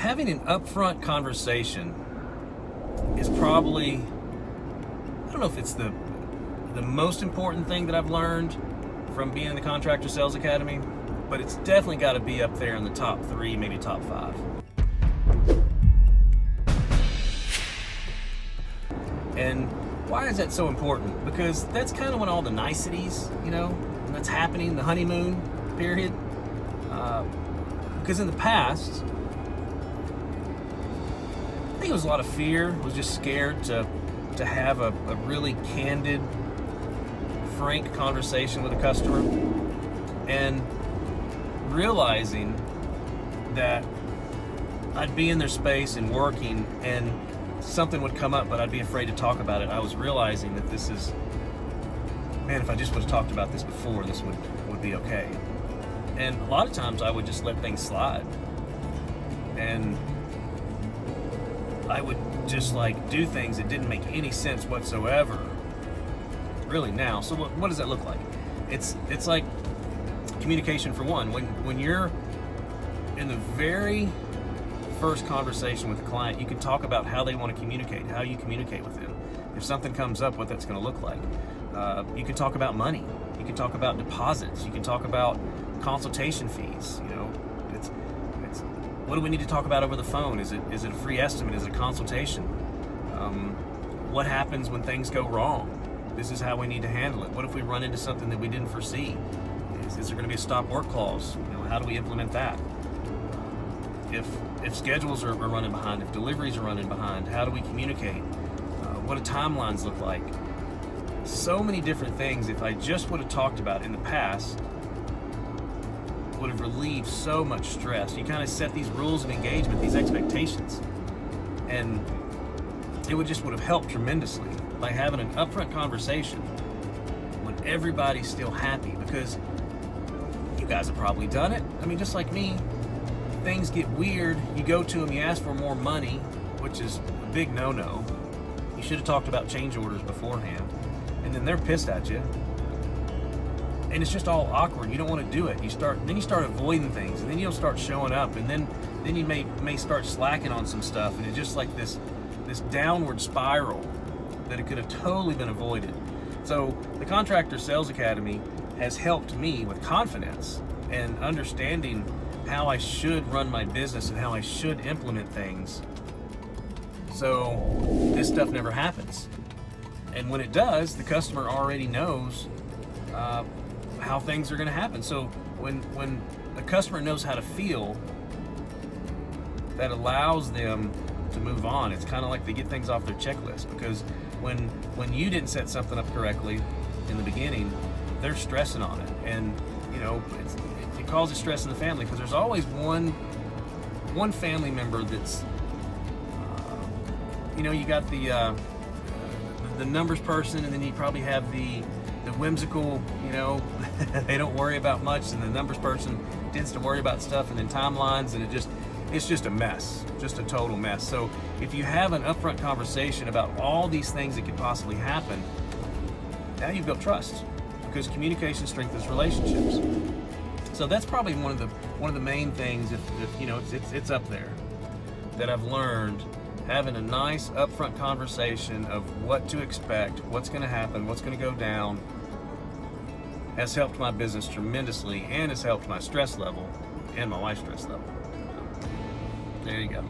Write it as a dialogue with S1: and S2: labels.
S1: having an upfront conversation is probably, I don't know if it's the most important thing that I've learned from being in the Contractor Sales Academy, but it's definitely got to be up there in the top 3, maybe top 5. And why is that so important? Because that's kind of when all the niceties, that's happening, the honeymoon period. Because in the past, I think it was a lot of fear. I was just scared to have a really candid, frank conversation with a customer, and realizing that I'd be in their space and working, and something would come up, but I'd be afraid to talk about it. I was realizing that this is, man, if I just would have talked about this before, this would be okay. And a lot of times I would just let things slide, and I would just do things that didn't make any sense whatsoever, really now. So what does that look like? It's like communication for one. When you're in the very first conversation with a client, you can talk about how they want to communicate, how you communicate with them. If something comes up, what that's going to look like. You can talk about money. You can talk about deposits. You can talk about consultation fees. It's what do we need to talk about over the phone? Is it a free estimate? Is it a consultation? What happens when things go wrong? This is how we need to handle it. What if we run into something that we didn't foresee? Is there going to be a stop work clause? How do we implement that? If schedules are running behind, if deliveries are running behind, how do we communicate? What do timelines look like? So many different things, if I just would have talked about in the past, would have relieved so much stress. You kind of set these rules of engagement, these expectations, and it would have helped tremendously by having an upfront conversation when everybody's still happy, because you guys have probably done it. I mean, just like me, things get weird. You go to them, you ask for more money, which is a big no-no. You should have talked about change orders beforehand, and then they're pissed at you, and it's just all awkward. You don't want to do it. You start avoiding things, and then you'll start showing up, and then you may start slacking on some stuff, and it's just like this downward spiral that it could have totally been avoided. So the Contractor Sales Academy has helped me with confidence and understanding how I should run my business and how I should implement things, so this stuff never happens. And when it does, the customer already knows how things are going to happen. So when a customer knows how to feel, that allows them to move on. It's kind of like they get things off their checklist, because when you didn't set something up correctly in the beginning, they're stressing on it, and it causes stress in the family, because there's always one family member that's you got the numbers person, and then you probably have the whimsical, they don't worry about much, and the numbers person tends to worry about stuff, and then timelines, and it's just a mess, just a total mess. So if you have an upfront conversation about all these things that could possibly happen, now you've built trust, because communication strengthens relationships. So that's probably one of the main things, if it's up there, that I've learned. Having a nice upfront conversation of what to expect, what's going to happen, what's going to go down, has helped my business tremendously, and has helped my stress level and my wife's stress level. There you go.